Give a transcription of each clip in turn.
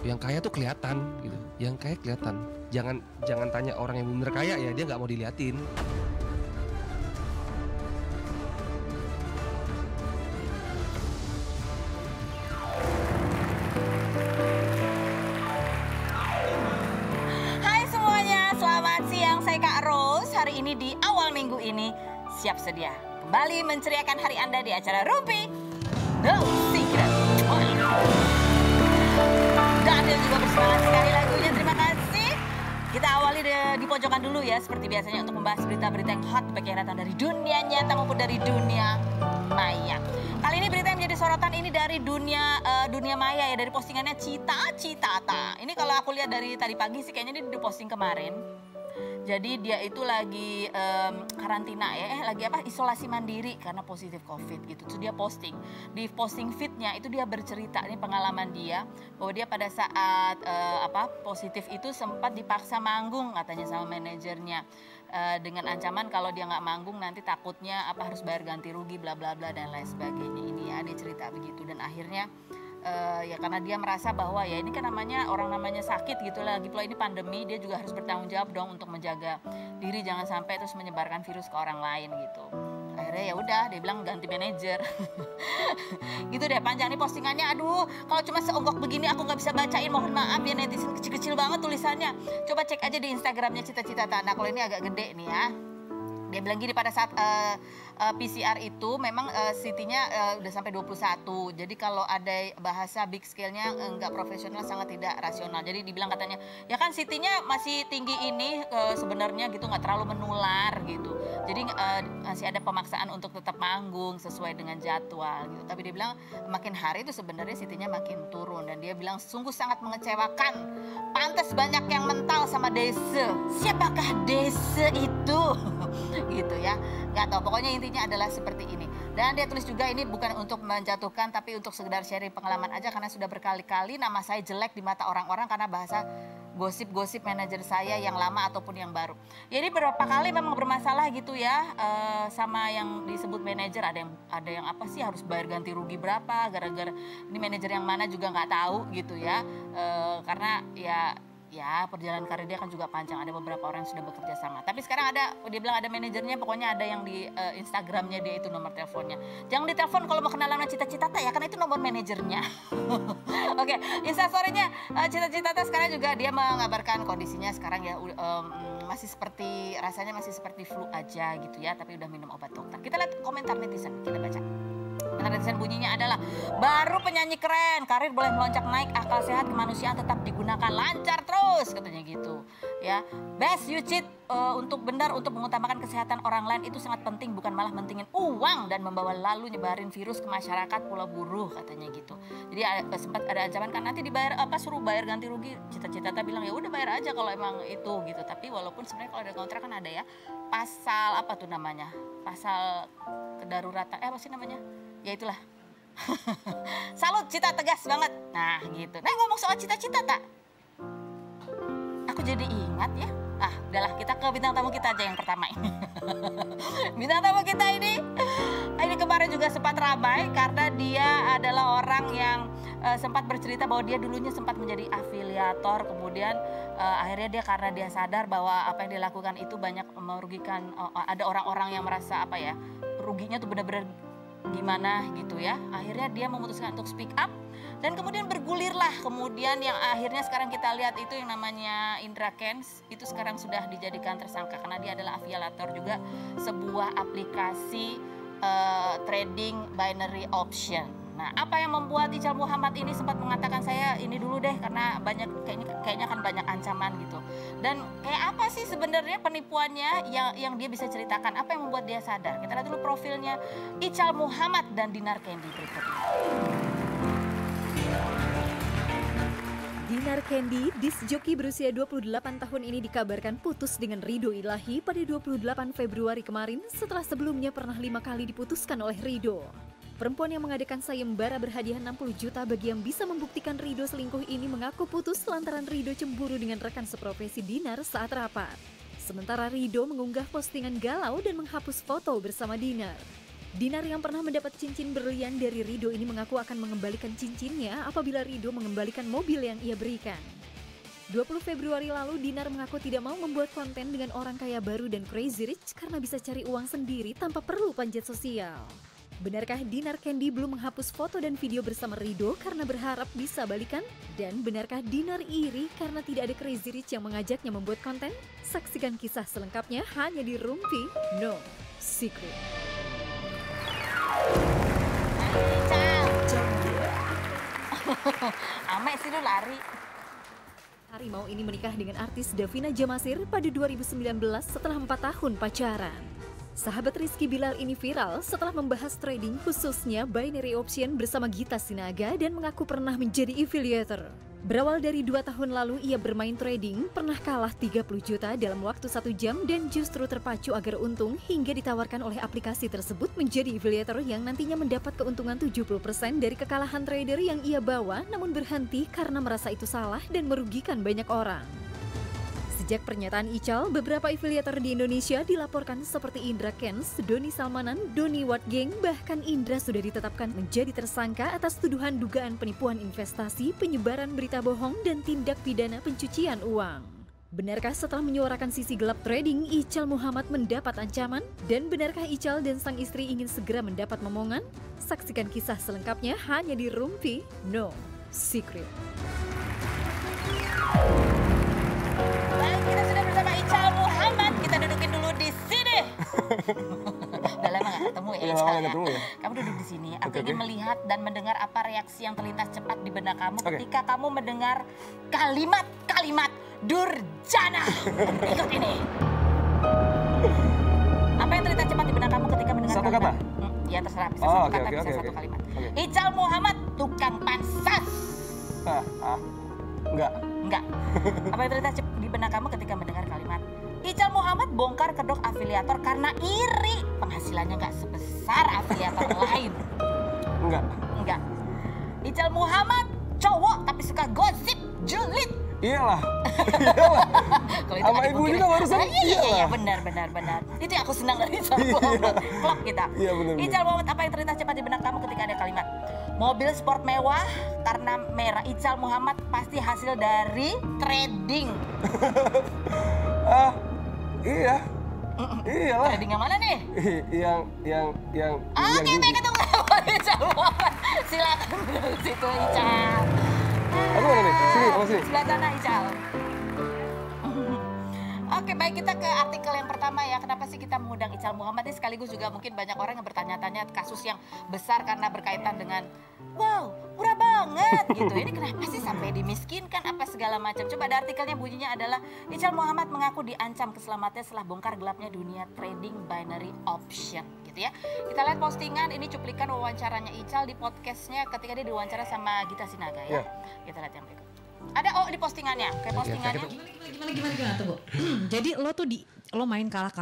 Yang kaya tuh kelihatan gitu, yang kaya kelihatan. Jangan tanya orang yang bener kaya ya, dia nggak mau diliatin. Hai semuanya, selamat siang. Saya Kak Rose. Hari ini di awal minggu ini siap sedia kembali menceriakan hari Anda di acara Rumpi The Secret. Dan dia juga bersemangat sekali lagunya. Terima kasih. Kita awali di pojokan dulu ya, seperti biasanya untuk membahas berita-berita yang hot baik yang datang dari dunia nyata maupun dari dunia maya. Kali ini berita yang menjadi sorotan ini dari dunia maya ya, dari postingannya Cita Citata. Ini kalau aku lihat dari tadi pagi sih kayaknya dia posting kemarin. Jadi dia itu lagi karantina ya, lagi isolasi mandiri karena positif COVID gitu. Terus dia posting, di posting feednya itu dia bercerita, ini pengalaman dia bahwa dia pada saat positif itu sempat dipaksa manggung katanya sama manajernya. Dengan ancaman kalau dia nggak manggung nanti takutnya harus bayar ganti rugi bla bla bla dan lain sebagainya. Ini ya dia cerita begitu, dan akhirnya ya karena dia merasa bahwa ya ini kan orang namanya sakit gitu lah, lagi pula ini pandemi, dia juga harus bertanggung jawab dong untuk menjaga diri jangan sampai terus menyebarkan virus ke orang lain gitu. Akhirnya ya udah dia bilang ganti manajer. Gitu deh, panjang nih postingannya. Aduh, kalau cuma seonggok begini aku nggak bisa bacain, mohon maaf ya, netizen kecil-kecil banget tulisannya. Coba cek aja di Instagramnya Cita Citata. Nah kalau ini agak gede nih ya. Dia bilang gini, pada saat PCR itu memang CT-nya udah sampai 21. Jadi kalau ada bahasa big scale-nya nggak profesional, sangat tidak rasional. Jadi dibilang katanya, ya kan CT-nya masih tinggi ini sebenarnya gitu, nggak terlalu menular gitu. Jadi masih ada pemaksaan untuk tetap manggung sesuai dengan jadwal gitu. Tapi dia bilang makin hari itu sebenarnya CT-nya makin turun. Dan dia bilang sungguh sangat mengecewakan. Pantes banyak yang mental sama Dese. Siapakah Dese itu? Gitu ya, nggak tahu, pokoknya intinya adalah seperti ini. Dan dia tulis juga ini bukan untuk menjatuhkan tapi untuk sekedar sharing pengalaman aja, karena sudah berkali-kali nama saya jelek di mata orang-orang karena bahasa gosip-gosip manajer saya yang lama ataupun yang baru. Jadi beberapa kali memang bermasalah gitu ya, sama yang disebut manajer. Ada yang apa sih harus bayar ganti rugi berapa gara-gara ini manajer yang mana juga nggak tahu gitu ya, karena ya perjalanan karir dia kan juga panjang, ada beberapa orang yang sudah bekerja sama. Tapi sekarang dia bilang ada manajernya, pokoknya ada yang di Instagramnya dia itu nomor teleponnya. Jangan ditelepon kalau mau kenalan sama Cita Citata ya, karena itu nomor manajernya. Oke, Instastory-nya Cita Citata sekarang juga dia mengabarkan kondisinya sekarang ya rasanya masih seperti flu aja gitu ya, tapi udah minum obat dokter. Kita lihat komentar netizen, kita baca. Netizen bunyinya adalah, baru penyanyi keren, karir boleh melonjak naik, akal sehat kemanusiaan tetap digunakan, lancar terus katanya gitu ya. Best you cheat untuk mengutamakan kesehatan orang lain itu sangat penting, bukan malah mentingin uang dan membawa lalu nyebarin virus ke masyarakat pulau buruh katanya gitu. Jadi sempat ada ancaman kan nanti dibayar suruh bayar ganti rugi. Cita-Cita bilang ya udah bayar aja kalau emang itu gitu. Tapi walaupun sebenarnya kalau ada kontrak kan ada ya pasal pasal kedaruratan apa sih namanya? Ya itulah. Salut Cita, tegas banget. Nah gitu. Nah ngomong soal Cita-Cita aku jadi ingat ya. Udahlah kita ke bintang tamu kita aja yang pertama ini. Bintang tamu kita ini kemarin juga sempat ramai karena dia adalah orang yang sempat bercerita bahwa dia dulunya sempat menjadi afiliator. Kemudian akhirnya karena dia sadar bahwa apa yang dilakukan itu banyak merugikan. Ada orang-orang yang merasa ruginya tuh benar-benar gimana gitu ya. Akhirnya dia memutuskan untuk speak up dan kemudian bergulirlah. Kemudian yang akhirnya sekarang kita lihat itu yang namanya Indra Kents itu sekarang sudah dijadikan tersangka karena dia adalah afiliator juga sebuah aplikasi trading binary option. Nah, apa yang membuat Ical Muhammad ini sempat mengatakan saya ini dulu deh karena kayaknya kan banyak ancaman gitu. Dan kayak apa sih sebenarnya penipuannya yang dia bisa ceritakan? Apa yang membuat dia sadar? Kita lihat dulu profilnya Ical Muhammad dan Dinar Candy berikut ini. Dinar Candy, disc joki berusia 28 tahun ini dikabarkan putus dengan Ridho Ilahi pada 28 Februari kemarin setelah sebelumnya pernah 5 kali diputuskan oleh Ridho. Perempuan yang mengadakan sayembara berhadiah 60 juta bagi yang bisa membuktikan Ridho selingkuh ini mengaku putus lantaran Ridho cemburu dengan rekan seprofesi Dinar saat rapat. Sementara Ridho mengunggah postingan galau dan menghapus foto bersama Dinar. Dinar yang pernah mendapat cincin berlian dari Ridho ini mengaku akan mengembalikan cincinnya apabila Ridho mengembalikan mobil yang ia berikan. 20 Februari lalu, Dinar mengaku tidak mau membuat konten dengan orang kaya baru dan crazy rich karena bisa cari uang sendiri tanpa perlu panjat sosial. Benarkah Dinar Candy belum menghapus foto dan video bersama Ridho karena berharap bisa balikan? Dan benarkah Dinar iri karena tidak ada crazy rich yang mengajaknya membuat konten? Saksikan kisah selengkapnya hanya di Rumpi No Secret. Ame sih lu lari. Harimau ini menikah dengan artis Davina Jamasir pada 2019 setelah 4 tahun pacaran. Sahabat Rizky Bilal ini viral setelah membahas trading khususnya binary option bersama Gita Sinaga dan mengaku pernah menjadi affiliator. Berawal dari 2 tahun lalu ia bermain trading, pernah kalah 30 juta dalam waktu 1 jam dan justru terpacu agar untung hingga ditawarkan oleh aplikasi tersebut menjadi affiliator yang nantinya mendapat keuntungan 70% dari kekalahan trader yang ia bawa namun berhenti karena merasa itu salah dan merugikan banyak orang. Sejak pernyataan Ical, beberapa afiliator di Indonesia dilaporkan seperti Indra Kents, Doni Salmanan, Doni Watgeng, bahkan Indra sudah ditetapkan menjadi tersangka atas tuduhan dugaan penipuan investasi, penyebaran berita bohong, dan tindak pidana pencucian uang. Benarkah setelah menyuarakan sisi gelap trading, Ical Muhammad mendapat ancaman? Dan benarkah Ical dan sang istri ingin segera mendapat momongan? Saksikan kisah selengkapnya hanya di Rumpi No Secret. Baik, kita sudah bersama Ical Muhammad. Kita dudukin dulu di sini. Udah lama gak ketemu ya Ical ya? Kamu duduk di sini. Aku ingin melihat dan mendengar apa reaksi yang terlintas cepat di benak kamu ketika kamu mendengar kalimat-kalimat durjana berikut ini. Apa yang terlintas cepat di benak kamu ketika mendengar Satu kalimat? kata? Ya terserah, bisa satu kata, bisa satu kalimat. Ical Muhammad, tukang pansas. Enggak. Apa yang terlintas di benak kamu ketika mendengar kalimat Ical Muhammad bongkar kedok afiliator karena iri penghasilannya nggak sebesar afiliator lain? Enggak. Ical Muhammad cowok tapi suka gosip, julid. Iyalah. Sama ibu juga barusan. Iya, benar. Itu yang aku senang dari Ical Muhammad. Klop kita. Iya, benar. Ical Muhammad, apa yang terlintas cepat di benak kamu ketika ada kalimat mobil sport mewah karena merah? Ical Muhammad pasti hasil dari trading. Iya. Iyalah. Trading yang mana nih? yang Oke, baik, ketemu Ical Muhammad. Silakan duduk di situ, Ical. Aku mana nih? Sini. Sebelah sana, Ical. Oke, baik, kita ke artikel yang pertama ya. Kenapa sih kita mengundang Ical Muhammad ini? Sekaligus juga mungkin banyak orang yang bertanya-tanya kasus yang besar karena berkaitan dengan wow, murah banget gitu. Ini kenapa sih sampai dimiskinkan apa segala macam. Coba ada artikelnya, bunyinya adalah Ical Muhammad mengaku diancam keselamatannya setelah bongkar gelapnya dunia trading binary option gitu ya. Kita lihat postingan, ini cuplikan wawancaranya Ical di podcastnya ketika dia diwawancara sama Gita Sinaga ya. Kita lihat yang berikut. Ada di postingannya, kayak postingannya. Gimana tunggu. Jadi lo tuh lo main kalah,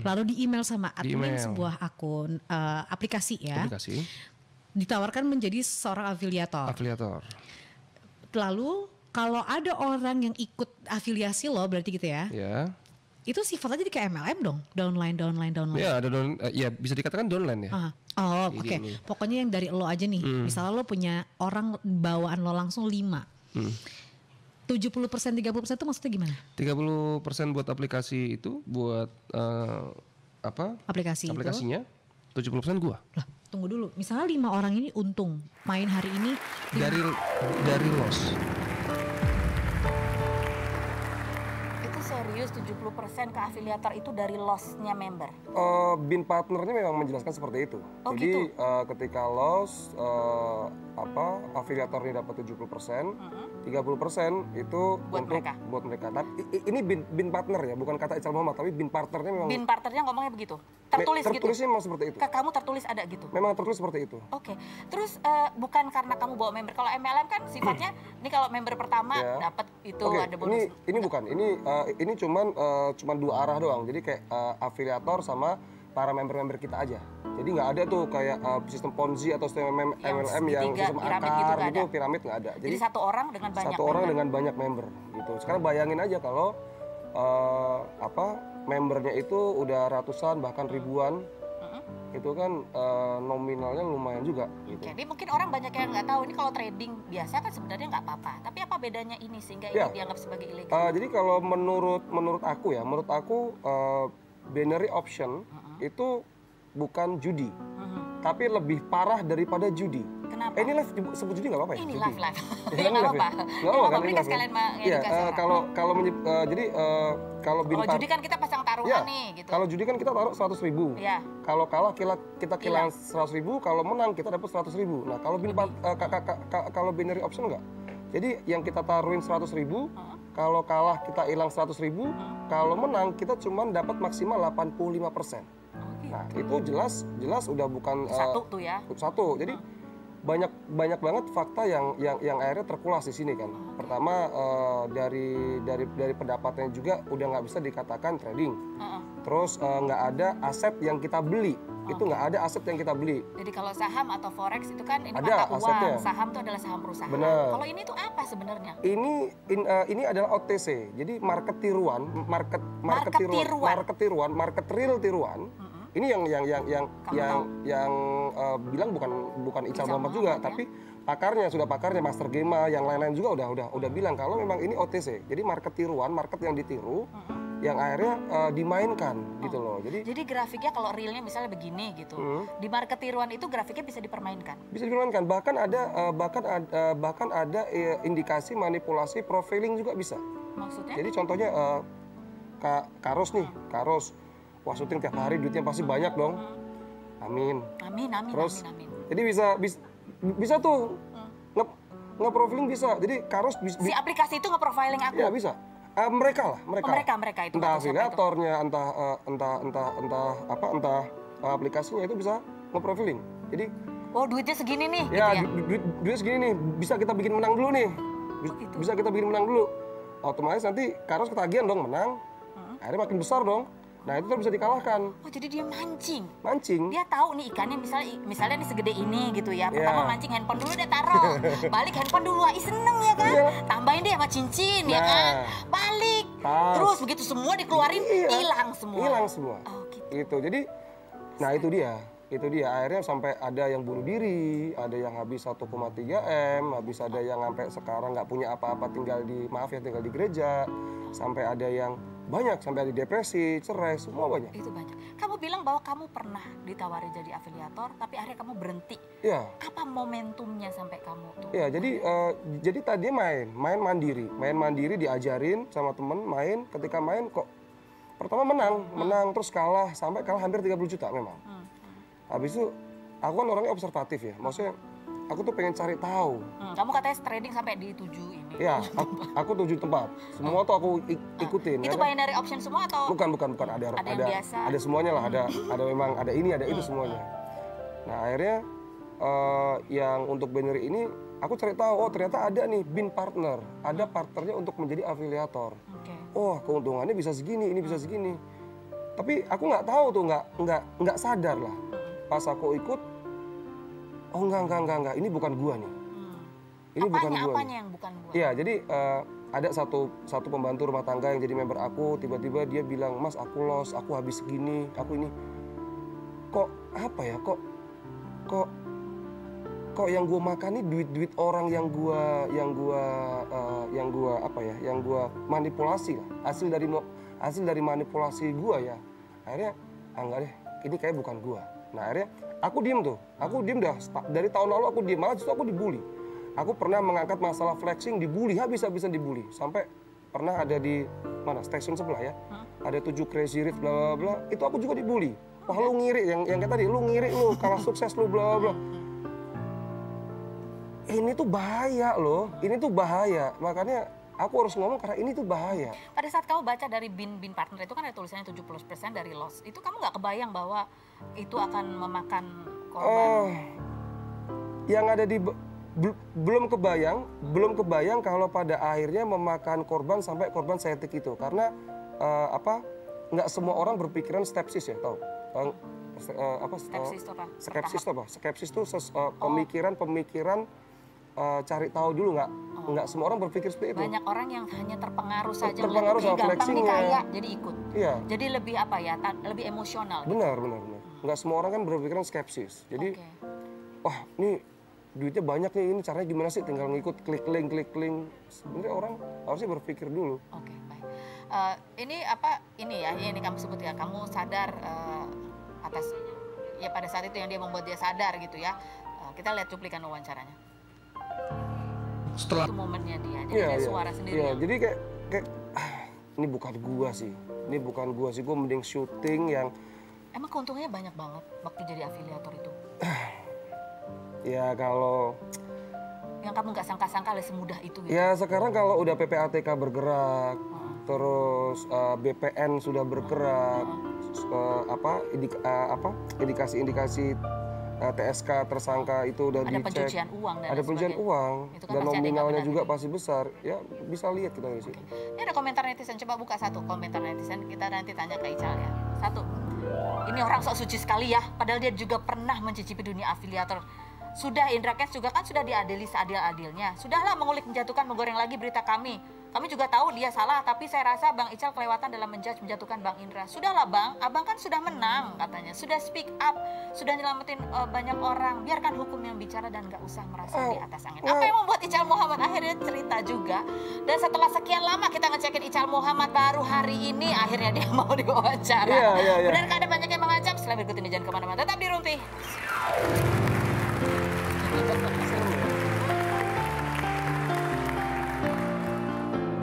lalu di email sama admin sebuah akun aplikasi ya. Ditawarkan menjadi seorang afiliator. Lalu kalau ada orang yang ikut afiliasi lo berarti gitu ya. Ya. Itu sifatnya jadi kayak MLM dong, downline. Ya, ada ya bisa dikatakan downline ya. Oh, oke. Pokoknya yang dari lo aja nih. Misalnya lo punya orang bawaan lo langsung 5. 70%, 30% itu maksudnya gimana? 30% buat aplikasi itu, buat aplikasinya. 70% gua. Lah, tunggu dulu. Misalnya 5 orang ini untung main hari ini dari loss. Serius 70% ke afiliator itu dari loss-nya member? Bin partnernya memang menjelaskan seperti itu. Jadi gitu? Ketika loss, afiliatornya dapat 70%, 30% itu buat mereka. Tapi ini bin partner ya, bukan kata Ical Muhammad, tapi bin partnernya memang. Bin partnernya ngomongnya begitu? Tertulis gitu? Tertulisnya memang seperti itu. Ke kamu tertulis ada gitu? Memang tertulis seperti itu. Oke. Terus bukan karena kamu bawa member. Kalau MLM kan sifatnya, ini kalau member pertama dapat itu ada bonus. Ini bukan. Ini cuman 2 arah doang. Jadi kayak afiliator sama para member-member kita aja. Jadi nggak ada tuh kayak sistem Ponzi atau sistem MLM yang sistem akar gitu, piramid nggak ada. Jadi satu orang dengan banyak member. Dengan banyak member gitu. Sekarang bayangin aja kalau membernya itu udah ratusan bahkan ribuan. itu kan nominalnya lumayan juga. Gitu. Jadi mungkin orang banyak yang nggak tahu ini kalau trading biasa kan sebenarnya nggak apa-apa. Tapi apa bedanya ini sehingga ini dianggap sebagai ilegal? Jadi kalau menurut aku ya, binary option itu bukan judi, tapi lebih parah daripada judi. Kenapa? Ini live disebut judi nggak apa-apa ya? Ini judi. live. Ya, nggak apa-apa. Nggak apa-apa kan? Ini kan sekalian Kalau judi kan kita pasang taruhan nih gitu. Kalau judi kan kita taruh 100.000. Ya. Kalau kalah kita kehilangan 100.000, kalau menang kita dapat 100.000. Nah kalau binary option enggak. Jadi yang kita taruhin 100.000, kalau kalah kita hilang 100.000, kalau menang kita cuma dapat maksimal 85%. Nah itu jelas udah bukan satu tuh ya. Satu. Jadi banyak banget fakta yang akhirnya terkulas di sini kan. Pertama dari pendapatnya juga udah nggak bisa dikatakan trading. Terus nggak ada aset yang kita beli. Itu nggak ada aset yang kita beli. Jadi kalau saham atau forex itu kan ini ada mata uang. asetnya. Saham itu adalah saham perusahaan. Benar. Kalau ini tuh apa sebenarnya? Ini adalah OTC. Jadi market tiruan, market real tiruan. Ini yang bilang bukan Ical Muhammad juga, tapi pakarnya Master Gema, yang lain-lain juga udah bilang kalau memang ini OTC. Jadi market tiruan, market yang ditiru, yang akhirnya dimainkan gitu loh. Jadi grafiknya kalau realnya misalnya begini gitu, di market tiruan itu grafiknya bisa dipermainkan. Bisa dipermainkan. Bahkan ada indikasi manipulasi profiling juga bisa. Maksudnya? Jadi contohnya Karos nih, Karos. Wah syuting tiap hari duitnya pasti banyak dong. Amin. Terus, amin. Jadi bisa tuh nge-profiling bisa. Jadi Karos si aplikasi itu nge-profiling aku. Ya bisa. Mereka itu. Entah afiliatornya, entah aplikasinya itu bisa nge-profiling. Jadi duitnya segini nih. Ya, gitu duitnya segini nih. Bisa kita bikin menang dulu nih. Bisa kita bikin menang dulu. Otomatis nanti Karos ketagihan dong menang. Akhirnya makin besar dong. Nah itu bisa dikalahkan. Jadi dia mancing. Dia tahu nih ikannya misalnya nih segede ini gitu ya. Pertama mancing handphone dulu dia taruh. Balik handphone dulu, seneng ya kan. Tambahin deh sama cincin ya kan. Balik. Terus begitu semua dikeluarin hilang semua. Gitu. Jadi nah itu dia. Akhirnya sampai ada yang bunuh diri, ada yang habis 1,3 M, habis ada yang sampai sekarang nggak punya apa-apa tinggal di gereja, sampai ada yang banyak, sampai ada depresi, cerai, semua banyak. Itu banyak. Kamu bilang bahwa kamu pernah ditawari jadi afiliator, tapi akhirnya kamu berhenti. Iya. Apa momentumnya sampai kamu tuh? Iya, jadi tadi main mandiri diajarin sama temen main. Ketika main kok pertama menang terus kalah hampir 30 juta memang. Habis itu aku kan orangnya observatif ya, maksudnya aku tuh pengen cari tahu. Kamu katanya trading sampai di 7 ini. Iya, aku 7 tempat. Semua tuh aku ikutin. Itu binary option semua atau? Bukan. Ada yang biasa. Ada semuanya lah. Ada memang ada ini, ada itu semuanya. Nah akhirnya yang untuk binary ini aku cari tahu. Ternyata ada nih bin partner. Ada partnernya untuk menjadi afiliator. Keuntungannya bisa segini, ini bisa segini. Tapi aku nggak tahu tuh, nggak sadar lah. Pas aku ikut, enggak, ini bukan gua nih. Ini bukan gua. Apanya yang bukan gua? Iya, jadi ada satu pembantu rumah tangga yang jadi member aku, tiba-tiba dia bilang, "Mas, aku loss, aku habis segini, aku ini." Kok apa ya? Kok yang gua makan ini duit orang yang gua manipulasi lah. Hasil dari manipulasi gua ya. Akhirnya enggak deh, ini kayak bukan gua. Nah akhirnya aku diem dah, dari tahun lalu aku diem, malah justru aku dibully. Aku pernah mengangkat masalah flexing, dibully, habis-habisan dibully. Sampai pernah ada di stasiun sebelah ya, ada 7 crazy rich bla bla bla, itu aku juga dibully. Wah lu ngiri, yang kayak tadi, lu ngiri lu, kalah sukses lu bla bla. Ini tuh bahaya loh, makanya aku harus ngomong karena ini tuh bahaya. Pada saat kamu baca dari bin partner itu kan ada tulisannya 70% dari loss. Itu kamu nggak kebayang bahwa itu akan memakan korban? Yang ada di belum kebayang kalau pada akhirnya memakan korban sampai korban seetik itu. Karena nggak semua orang berpikiran skepsis ya, tahu? Skepsis itu apa? Skepsis itu pemikiran cari tahu dulu, nggak semua orang berpikir seperti itu. Banyak orang yang hanya terpengaruh saja sama flexingnya, kaya jadi ikut. Iya. Jadi lebih apa ya, lebih emosional. Benar. Nggak semua orang kan berpikiran skepsis. Jadi, wah ini duitnya banyak nih, ini caranya gimana sih? Tinggal ngikut klik link. Sebenarnya orang harusnya berpikir dulu. Oke, baik. Ini kamu sebut ya, kamu sadar atas ya pada saat itu yang dia membuat dia sadar gitu ya. Kita lihat cuplikan wawancaranya. Setelah itu momennya dia, jadi ada suara sendiri. Iya, jadi kayak ini bukan gua sih. Gua mending syuting yang emang keuntungannya banyak banget waktu jadi afiliator itu. Ya kalau yang kamu nggak sangka-sangka semudah itu gitu. Ya sekarang kalau udah PPATK bergerak, terus BPN sudah bergerak, indikasi-indikasi TSK tersangka itu udah dicek. Pencucian uang dan ada pencucian uang kan dan nominalnya juga pasti besar. Ya bisa lihat kita di situ. Ini ada komentar netizen, coba buka satu komentar netizen, kita nanti tanya ke Ical ya. Satu, ini orang sok suci sekali ya, padahal dia juga pernah mencicipi dunia afiliator. Sudah Indra Kents juga kan sudah diadili seadil-adilnya. Sudahlah mengulik, menjatuhkan, menggoreng lagi berita kami. Kami juga tahu dia salah, tapi saya rasa Bang Ical kelewatan dalam menjatuhkan Bang Indra. Sudahlah Bang, Abang kan sudah menang katanya. Sudah speak up, sudah nyelamatin banyak orang. Biarkan hukum yang bicara dan gak usah merasa di atas angin. Apa yang membuat Ical Muhammad akhirnya cerita juga. Dan setelah sekian lama kita ngecekin Ical Muhammad, baru hari ini akhirnya dia mau diwawancara. Iya. Benarkah ada banyak yang mengancam? Setelah berikut ini jangan kemana-mana, tetap di Rumpi.